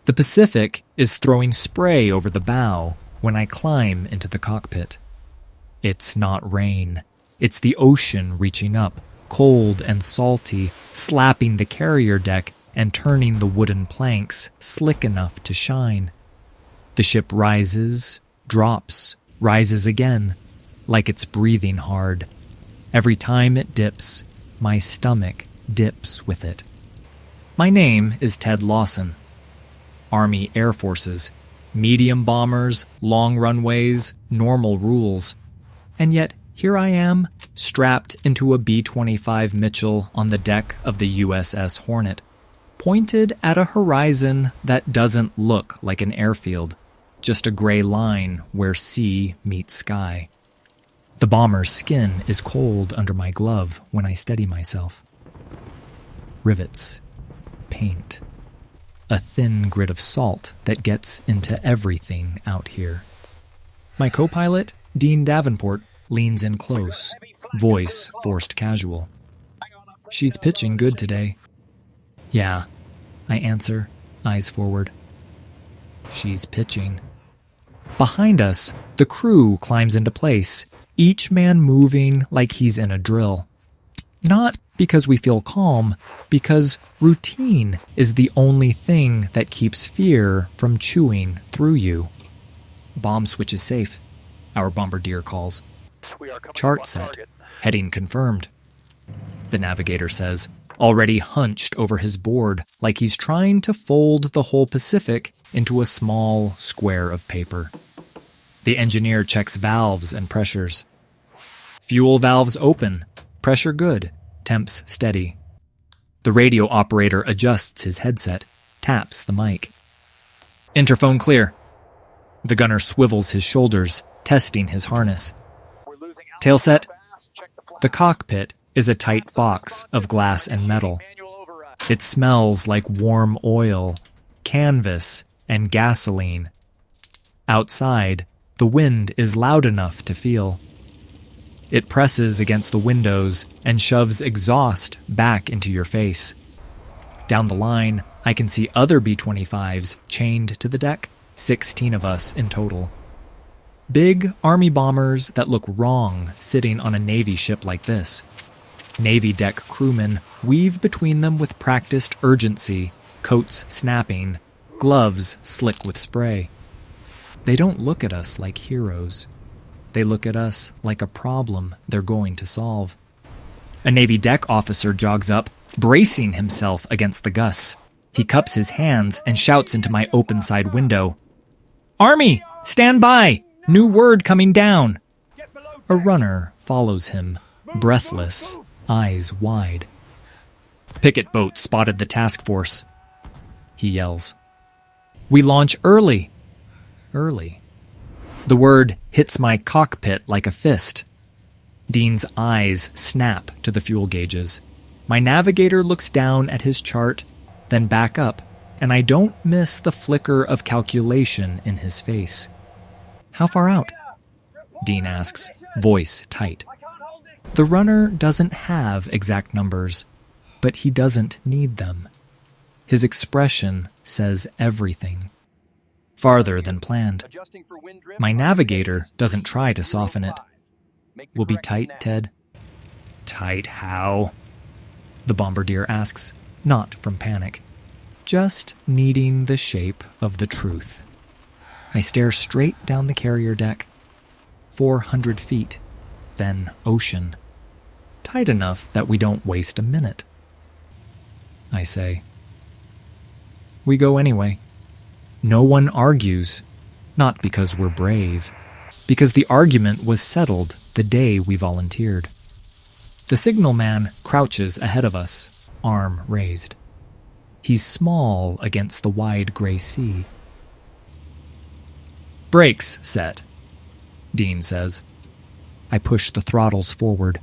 The Pacific is throwing spray over the bow when I climb into the cockpit. It's not rain. It's the ocean reaching up, cold and salty, slapping the carrier deck and turning the wooden planks slick enough to shine. The ship rises, drops, rises again, like it's breathing hard. Every time it dips, my stomach dips with it. My name is Ted Lawson. Army Air Forces, medium bombers, long runways, normal rules. And yet, here I am, strapped into a B-25 Mitchell on the deck of the USS Hornet, pointed at a horizon that doesn't look like an airfield, just a gray line where sea meets sky. The bomber's skin is cold under my glove when I steady myself. Rivets, paint, a thin grit of salt that gets into everything out here. My co-pilot, Dean Davenport, leans in close, voice forced casual. She's pitching good today. Yeah, I answer, eyes forward. She's pitching. Behind us, the crew climbs into place, each man moving like he's in a drill. Not because we feel calm, because routine is the only thing that keeps fear from chewing through you. Bomb switch is safe, our bombardier calls. Chart set, heading confirmed. The navigator says, already hunched over his board like he's trying to fold the whole Pacific into a small square of paper. The engineer checks valves and pressures. Fuel valves open, pressure good, temps steady. The radio operator adjusts his headset, taps the mic. Interphone clear. The gunner swivels his shoulders, testing his harness. Tail set. The cockpit is a tight box of glass and metal. It smells like warm oil, canvas, and gasoline. Outside, the wind is loud enough to feel. It presses against the windows and shoves exhaust back into your face. Down the line, I can see other B-25s chained to the deck, 16 of us in total. Big Army bombers that look wrong sitting on a Navy ship like this. Navy deck crewmen weave between them with practiced urgency, coats snapping, gloves slick with spray. They don't look at us like heroes. They look at us like a problem they're going to solve. A Navy deck officer jogs up, bracing himself against the gusts. He cups his hands and shouts into my open side window. "Army, stand by! New word coming down!" A runner follows him, breathless, eyes wide. "Picket boat spotted the task force," he yells. "We launch early." Early. The word hits my cockpit like a fist. Dean's eyes snap to the fuel gauges. My navigator looks down at his chart, then back up, and I don't miss the flicker of calculation in his face. "How far out?" Dean asks, voice tight. The runner doesn't have exact numbers, but he doesn't need them. His expression says everything. Farther than planned. My navigator doesn't try to soften it. "We'll be tight, Ted." "Tight how?" the bombardier asks, not from panic, just needing the shape of the truth. I stare straight down the carrier deck. 400 feet, then ocean. Tight enough that we don't waste a minute. I say, "We go anyway." No one argues, not because we're brave, because the argument was settled the day we volunteered. The signalman crouches ahead of us, arm raised. He's small against the wide gray sea. "Brakes set," Dean says. I push the throttles forward.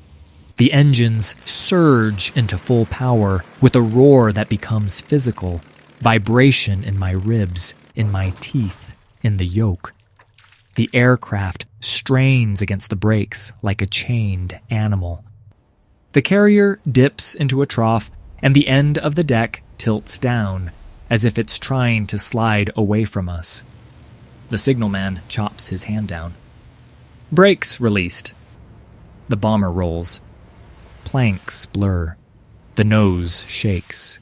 The engines surge into full power with a roar that becomes physical, vibration in my ribs, in my teeth, in the yoke. The aircraft strains against the brakes like a chained animal. The carrier dips into a trough, and the end of the deck tilts down, as if it's trying to slide away from us. The signalman chops his hand down. Brakes released. The bomber rolls. Planks blur. The nose shakes.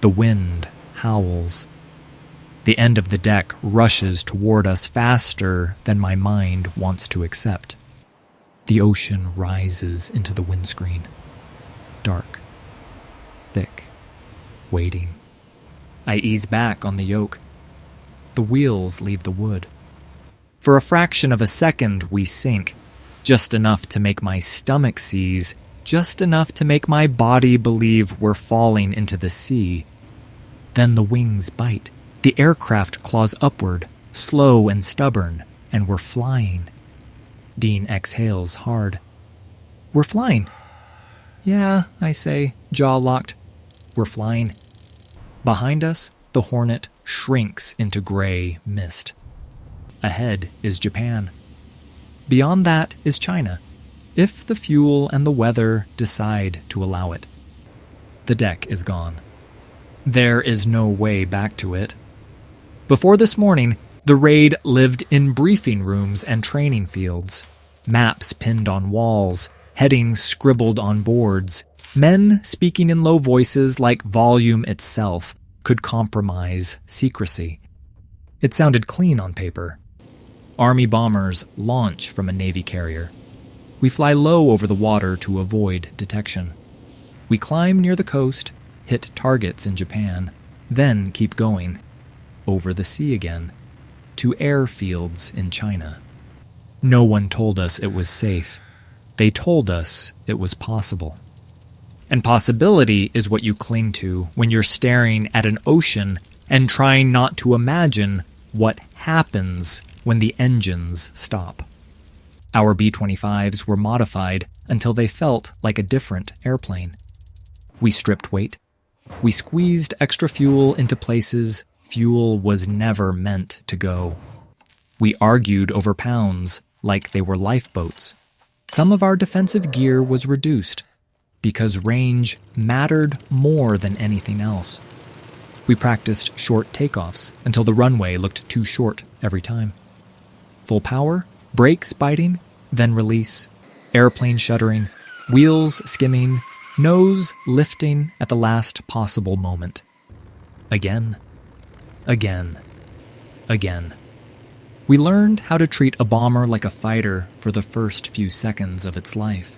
The wind howls. The end of the deck rushes toward us faster than my mind wants to accept. The ocean rises into the windscreen. Dark. Thick. Waiting. I ease back on the yoke. The wheels leave the wood. For a fraction of a second, we sink, just enough to make my stomach seize, just enough to make my body believe we're falling into the sea. Then the wings bite. The aircraft claws upward, slow and stubborn, and we're flying. Dean exhales hard. We're flying. Yeah, I say, jaw locked. We're flying. Behind us, the Hornet shrinks into gray mist. Ahead is Japan. Beyond that is China, if the fuel and the weather decide to allow it. The deck is gone. There is no way back to it. Before this morning, the raid lived in briefing rooms and training fields, maps pinned on walls, headings scribbled on boards. Men speaking in low voices like volume itself could compromise secrecy. It sounded clean on paper. Army bombers launch from a Navy carrier. We fly low over the water to avoid detection. We climb near the coast, hit targets in Japan, then keep going. Over the sea again, to airfields in China. No one told us it was safe. They told us it was possible. And possibility is what you cling to when you're staring at an ocean and trying not to imagine what happens when the engines stop. Our B-25s were modified until they felt like a different airplane. We stripped weight. We squeezed extra fuel into places fuel was never meant to go. We argued over pounds like they were lifeboats. Some of our defensive gear was reduced because range mattered more than anything else. We practiced short takeoffs until the runway looked too short every time. Full power, brakes biting, then release, airplane shuddering, wheels skimming, nose lifting at the last possible moment. Again. Again. Again. We learned how to treat a bomber like a fighter for the first few seconds of its life.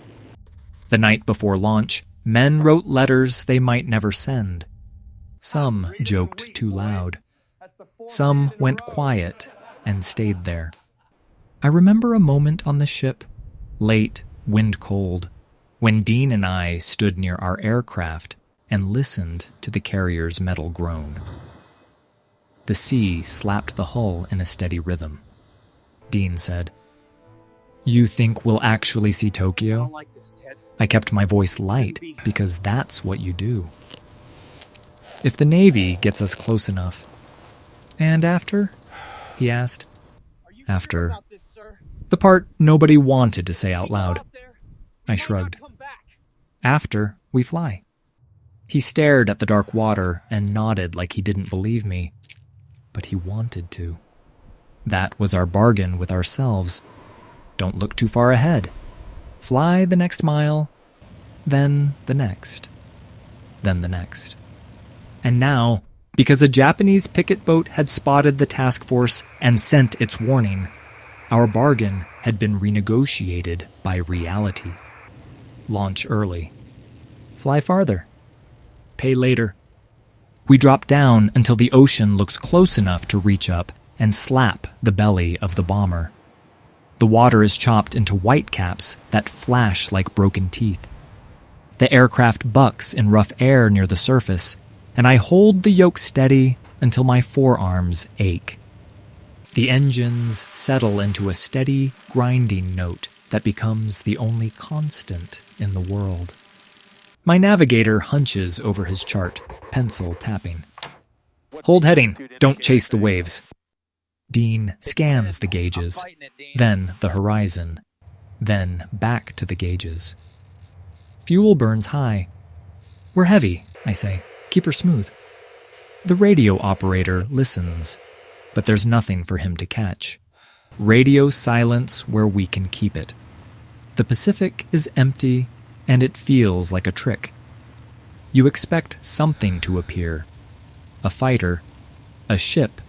The night before launch, men wrote letters they might never send. Some joked too loud. Some went quiet and stayed there. I remember a moment on the ship, late, wind-cold, when Dean and I stood near our aircraft and listened to the carrier's metal groan. The sea slapped the hull in a steady rhythm. Dean said, "You think we'll actually see Tokyo?" I don't like this, Ted. I kept my voice light because that's what you do. If the Navy gets us close enough. And after? He asked. After. The part nobody wanted to say out loud. I shrugged. After we fly. He stared at the dark water and nodded like he didn't believe me. But he wanted to. That was our bargain with ourselves. Don't look too far ahead. Fly the next mile, then the next, then the next. And now, because a Japanese picket boat had spotted the task force and sent its warning, our bargain had been renegotiated by reality. Launch early. Fly farther. Pay later. We drop down until the ocean looks close enough to reach up and slap the belly of the bomber. The water is chopped into whitecaps that flash like broken teeth. The aircraft bucks in rough air near the surface, and I hold the yoke steady until my forearms ache. The engines settle into a steady, grinding note that becomes the only constant in the world. My navigator hunches over his chart, pencil tapping. Hold heading, don't chase the waves. Dean scans the gauges, then the horizon, then back to the gauges. Fuel burns high. We're heavy, I say. Keep her smooth. The radio operator listens, but there's nothing for him to catch. Radio silence where we can keep it. The Pacific is empty, and it feels like a trick. You expect something to appear. A fighter, a ship,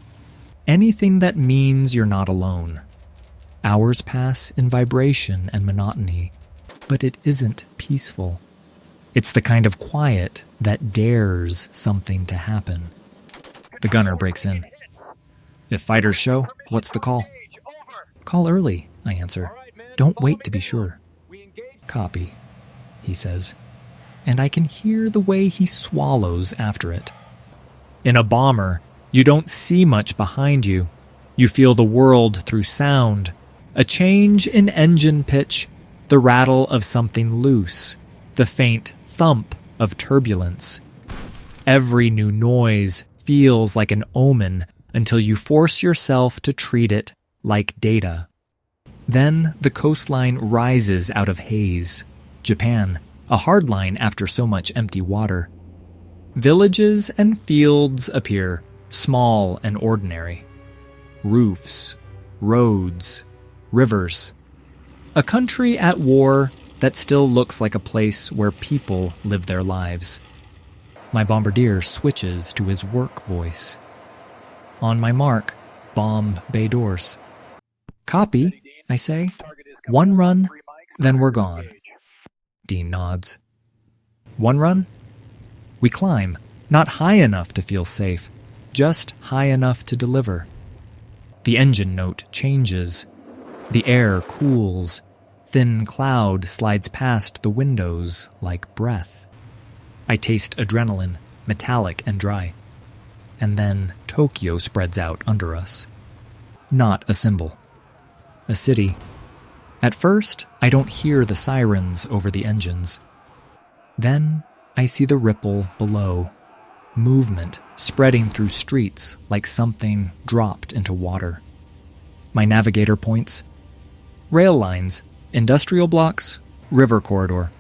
anything that means you're not alone. Hours pass in vibration and monotony, but it isn't peaceful. It's the kind of quiet that dares something to happen. The gunner breaks in. If fighters show, what's the call? Call early, I answer. Don't wait to be sure. Copy, he says, and I can hear the way he swallows after it. In a bomber, you don't see much behind you. You feel the world through sound. A change in engine pitch, the rattle of something loose, the faint thump of turbulence. Every new noise feels like an omen until you force yourself to treat it like data. Then the coastline rises out of haze. Japan, a hard line after so much empty water. Villages and fields appear, small and ordinary. Roofs, roads, rivers. A country at war that still looks like a place where people live their lives. My bombardier switches to his work voice. On my mark, bomb bay doors. Copy, I say. One run, then we're gone. Dean nods. One run? We climb, not high enough to feel safe, just high enough to deliver. The engine note changes. The air cools. Thin cloud slides past the windows like breath. I taste adrenaline, metallic and dry. And then Tokyo spreads out under us. Not a symbol. A city. At first, I don't hear the sirens over the engines. Then I see the ripple below. Movement spreading through streets like something dropped into water. My navigator points. Rail lines, industrial blocks, river corridor.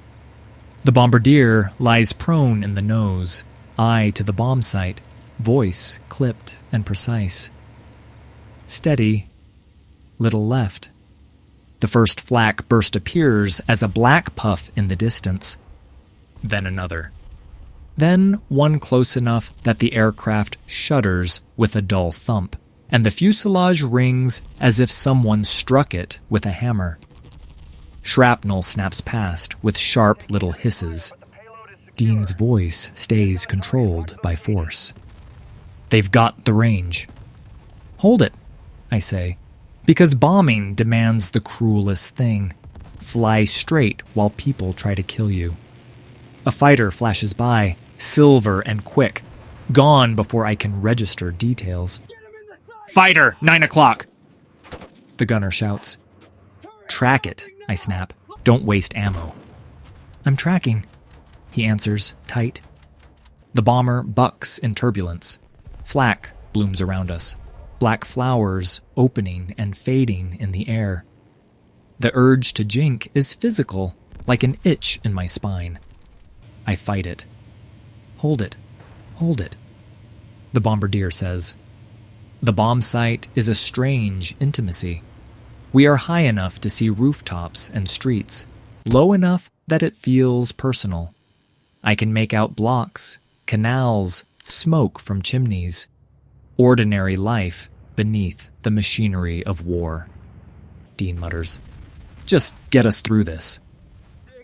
The bombardier lies prone in the nose, eye to the bomb site, voice clipped and precise. Steady, little left. The first flak burst appears as a black puff in the distance. Then another. Then one close enough that the aircraft shudders with a dull thump, and the fuselage rings as if someone struck it with a hammer. Shrapnel snaps past with sharp little hisses. Dean's voice stays controlled by force. They've got the range. Hold it, I say, because bombing demands the cruelest thing. Fly straight while people try to kill you. A fighter flashes by, silver and quick, gone before I can register details. Fighter, 9 o'clock! The gunner shouts. Track it, I snap. Don't waste ammo. I'm tracking, he answers, tight. The bomber bucks in turbulence. Flak blooms around us, black flowers opening and fading in the air. The urge to jink is physical, like an itch in my spine. I fight it. Hold it. Hold it. The bombardier says. The bomb site is a strange intimacy. We are high enough to see rooftops and streets, low enough that it feels personal. I can make out blocks, canals, smoke from chimneys. Ordinary life beneath the machinery of war. Dean mutters. Just get us through this.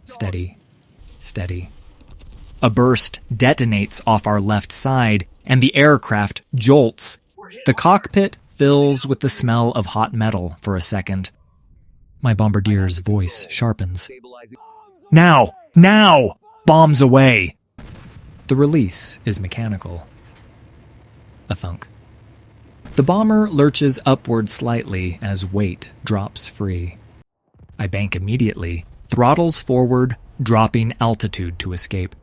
Steady. Steady. A burst detonates off our left side, and the aircraft jolts. The cockpit fills with the smell of hot metal for a second. My bombardier's voice sharpens. Now! Now! Bombs away! The release is mechanical. A thunk. The bomber lurches upward slightly as weight drops free. I bank immediately, throttles forward, dropping altitude to escape.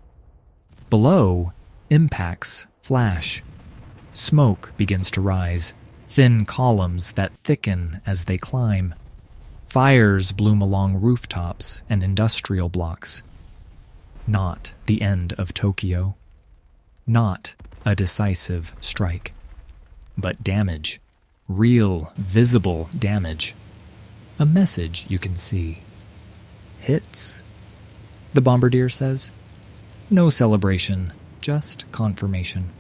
Below, impacts flash. Smoke begins to rise, thin columns that thicken as they climb. Fires bloom along rooftops and industrial blocks. Not the end of Tokyo. Not A decisive strike. But damage. Real, visible damage. A message you can see. Hits, the bombardier says. No celebration, just confirmation.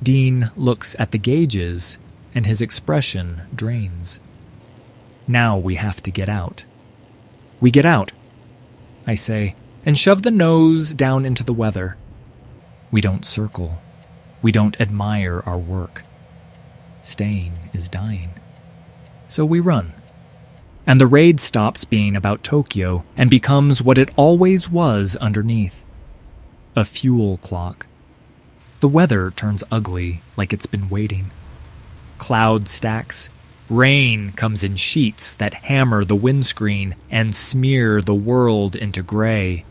Dean looks at the gauges, and his expression drains. Now we have to get out. We get out, I say, and shove the nose down into the weather. We don't circle. We don't admire our work. Staying is dying. So we run. And the raid stops being about Tokyo and becomes what it always was underneath. A fuel clock. The weather turns ugly, like it's been waiting. Cloud stacks. Rain comes in sheets that hammer the windscreen and smear the world into gray.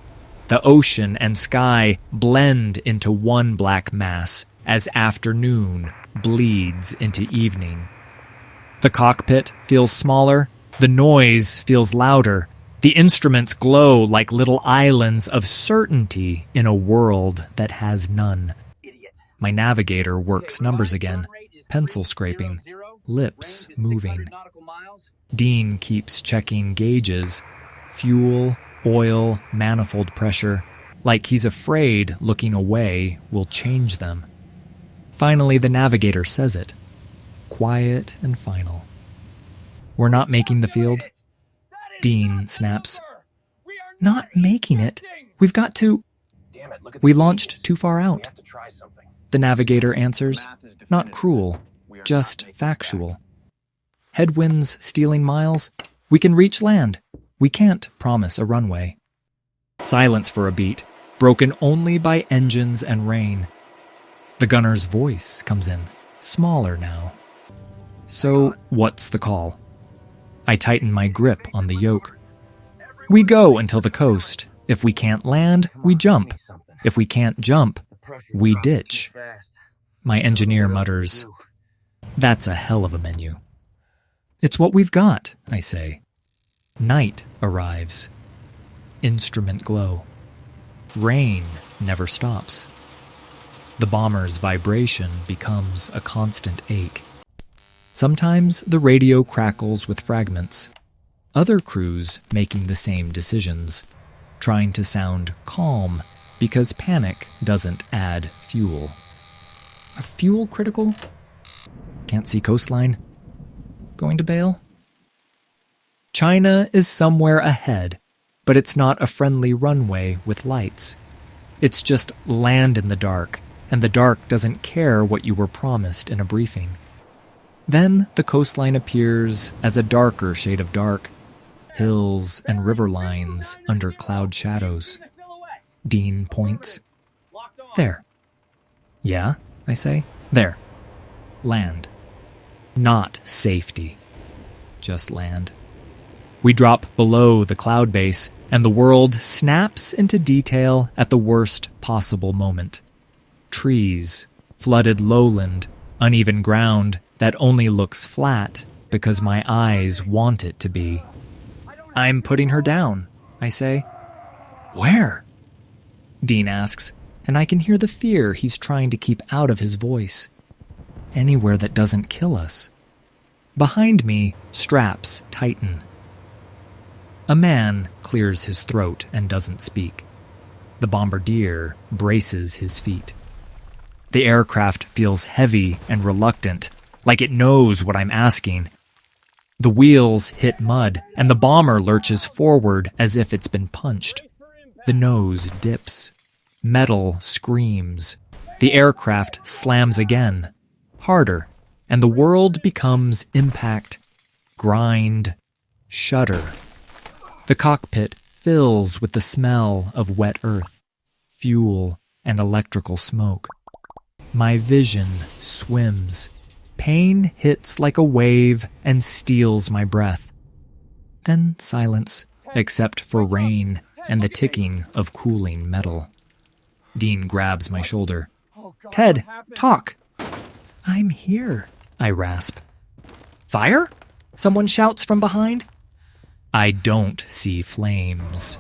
The ocean and sky blend into one black mass as afternoon bleeds into evening. The cockpit feels smaller. The noise feels louder. The instruments glow like little islands of certainty in a world that has none. My navigator works numbers again, pencil scraping, lips moving. Dean keeps checking gauges, fuel, oil, manifold pressure, like he's afraid looking away will change them. Finally, the navigator says it, quiet and final. We're not making the field? Dean snaps. Not making it. We've got to... We launched too far out. The navigator answers, not cruel, just factual. Headwinds stealing miles? We can reach land. We can't promise a runway. Silence for a beat, broken only by engines and rain. The gunner's voice comes in, smaller now. So, what's the call? I tighten my grip on the yoke. We go until the coast. If we can't land, we jump. If we can't jump, we ditch. My engineer mutters, that's a hell of a menu. It's what we've got, I say. Night arrives. Instrument glow. Rain never stops. The bomber's vibration becomes a constant ache. Sometimes the radio crackles with fragments. Other crews making the same decisions, trying to sound calm because panic doesn't add fuel. A fuel critical? Can't see coastline. Going to bail? China is somewhere ahead, but it's not a friendly runway with lights. It's just land in the dark, and the dark doesn't care what you were promised in a briefing. Then the coastline appears as a darker shade of dark, hills and river lines under cloud shadows. Dean points. There. Yeah, I say. There. Land. Not safety. Just land. We drop below the cloud base, and the world snaps into detail at the worst possible moment. Trees, flooded lowland, uneven ground that only looks flat because my eyes want it to be. I'm putting her down, I say. Where? Dean asks, and I can hear the fear he's trying to keep out of his voice. Anywhere that doesn't kill us. Behind me, straps tighten. A man clears his throat and doesn't speak. The bombardier braces his feet. The aircraft feels heavy and reluctant, like it knows what I'm asking. The wheels hit mud, and the bomber lurches forward as if it's been punched. The nose dips. Metal screams. The aircraft slams again, harder, and the world becomes impact, grind, shudder. The cockpit fills with the smell of wet earth, fuel, and electrical smoke. My vision swims. Pain hits like a wave and steals my breath. Then silence, except for rain and the ticking of cooling metal. Dean grabs my shoulder. Ted, talk. I'm here, I rasp. Fire? Someone shouts from behind. I don't see flames.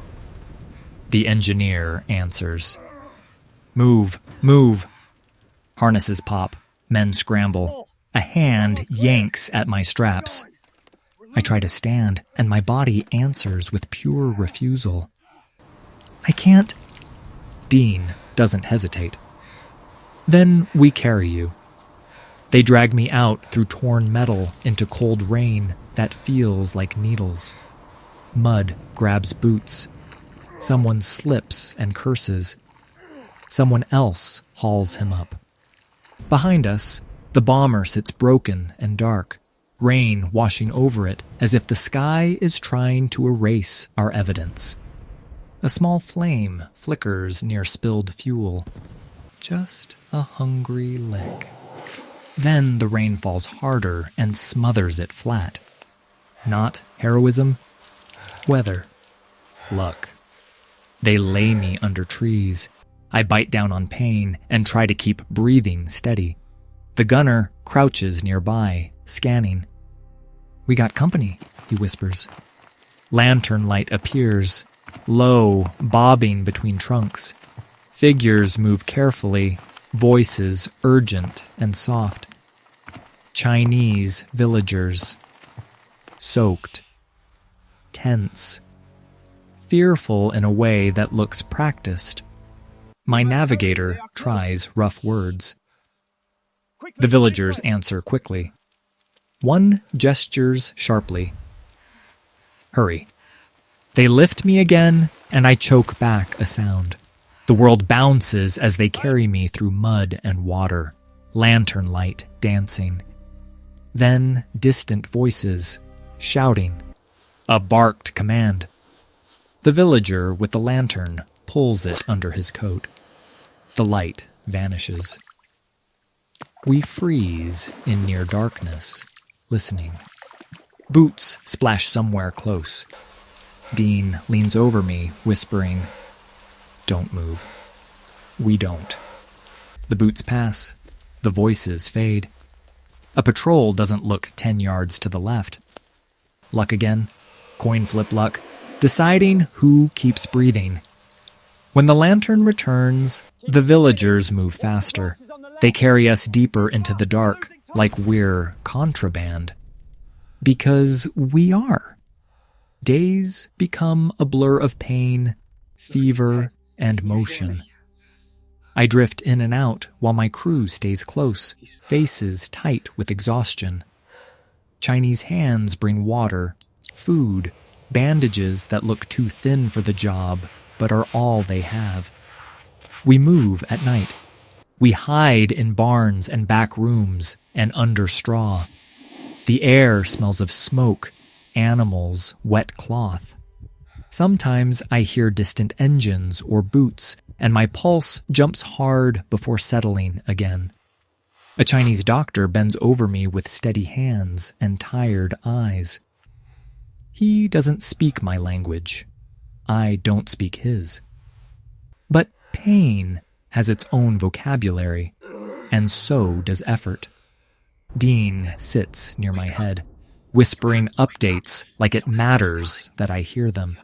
The engineer answers. Move, move. Harnesses pop. Men scramble. A hand yanks at my straps. I try to stand, and my body answers with pure refusal. I can't. Dean doesn't hesitate. Then we carry you. They drag me out through torn metal into cold rain that feels like needles. Mud grabs boots. Someone slips and curses. Someone else hauls him up. Behind us, the bomber sits broken and dark, rain washing over it as if the sky is trying to erase our evidence. A small flame flickers near spilled fuel. Just a hungry lick. Then the rain falls harder and smothers it flat. Not heroism, weather, luck. They lay me under trees. I bite down on pain and try to keep breathing steady. The gunner crouches nearby, scanning. "We got company," he whispers. Lantern light appears, low, bobbing between trunks. Figures move carefully, voices urgent and soft. Chinese villagers. Soaked. Tense. Fearful in a way that looks practiced. My navigator tries rough words. The villagers answer quickly. One gestures sharply. Hurry. They lift me again, and I choke back a sound. The world bounces as they carry me through mud and water, lantern light dancing. Then distant voices, shouting. A barked command. The villager with the lantern pulls it under his coat. The light vanishes. We freeze in near darkness, listening. Boots splash somewhere close. Dean leans over me, whispering, "Don't move." We don't. The boots pass. The voices fade. A patrol doesn't look 10 yards to the left. Luck again. Coin flip luck. Deciding who keeps breathing. When the lantern returns, the villagers move faster. They carry us deeper into the dark, like we're contraband. Because we are. Days become a blur of pain, fever, and motion. I drift in and out while my crew stays close, faces tight with exhaustion. Chinese hands bring water, food, bandages that look too thin for the job, but are all they have. We move at night. We hide in barns and back rooms and under straw. The air smells of smoke, animals, wet cloth. Sometimes I hear distant engines or boots, and my pulse jumps hard before settling again. A Chinese doctor bends over me with steady hands and tired eyes. He doesn't speak my language. I don't speak his. But pain has its own vocabulary, and so does effort. Dean sits near my head, whispering updates like it matters that I hear them.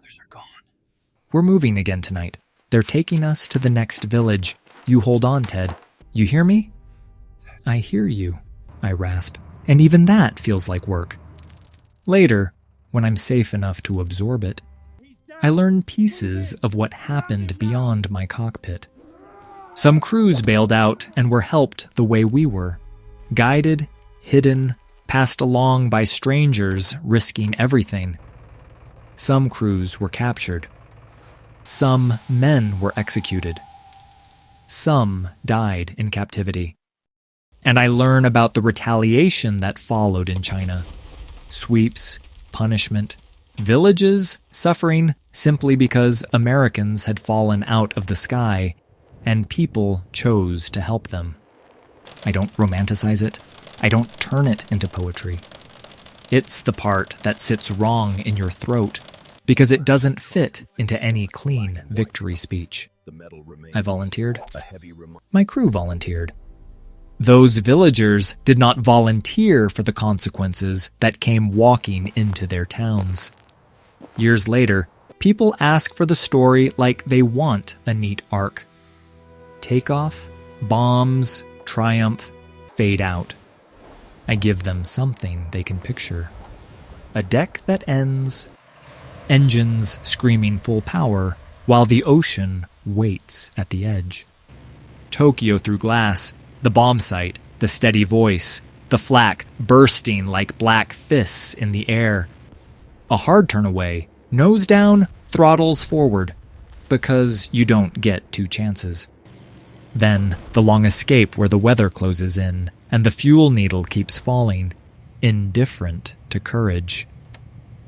We're moving again tonight. They're taking us to the next village. You hold on, Ted. You hear me? I hear you, I rasp, and even that feels like work. Later, when I'm safe enough to absorb it, I learn pieces of what happened beyond my cockpit. Some crews bailed out and were helped the way we were, guided, hidden, passed along by strangers risking everything. Some crews were captured. Some men were executed. Some died in captivity. And I learn about the retaliation that followed in China. Sweeps, punishment, villages suffering simply because Americans had fallen out of the sky and people chose to help them. I don't romanticize it. I don't turn it into poetry. It's the part that sits wrong in your throat because it doesn't fit into any clean victory speech. I volunteered. My crew volunteered. Those villagers did not volunteer for the consequences that came walking into their towns. Years later, people ask for the story like they want a neat arc. Takeoff, bombs, triumph fade out. I give them something they can picture. A deck that ends, engines screaming full power, while the ocean waits at the edge. Tokyo through glass, the bomb sight, the steady voice, the flak bursting like black fists in the air. A hard turn away, nose down, throttles forward, because you don't get two chances. Then the long escape where the weather closes in, and the fuel needle keeps falling, indifferent to courage.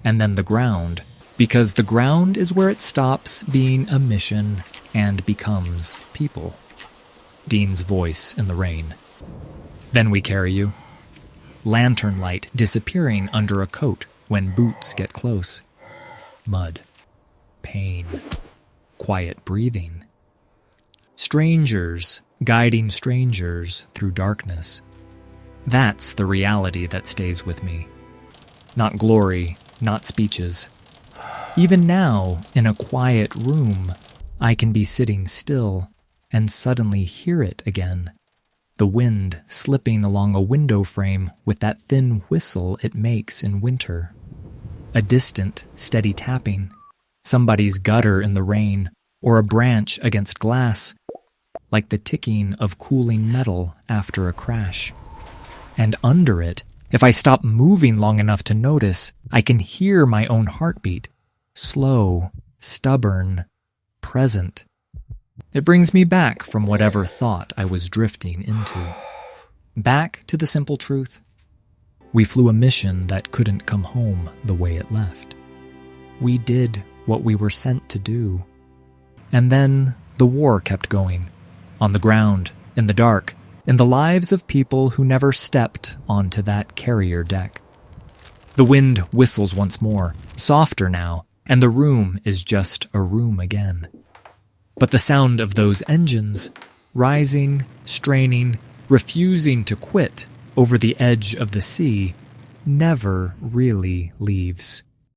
And then the ground, because the ground is where it stops being a mission and becomes people. Dean's voice in the rain. Then we carry you. Lantern light disappearing under a coat when boots get close. Mud. Pain. Quiet breathing. Strangers guiding strangers through darkness. That's the reality that stays with me. Not glory, not speeches. Even now, in a quiet room, I can be sitting still and suddenly hear it again. The wind slipping along a window frame with that thin whistle it makes in winter. A distant, steady tapping. Somebody's gutter in the rain, or a branch against glass, like the ticking of cooling metal after a crash. And under it, if I stop moving long enough to notice, I can hear my own heartbeat. Slow, stubborn, present. It brings me back from whatever thought I was drifting into. Back to the simple truth. We flew a mission that couldn't come home the way it left. We did what we were sent to do. And then the war kept going. On the ground, in the dark, in the lives of people who never stepped onto that carrier deck. The wind whistles once more, softer now, and the room is just a room again. But the sound of those engines, rising, straining, refusing to quit over the edge of the sea, never really leaves.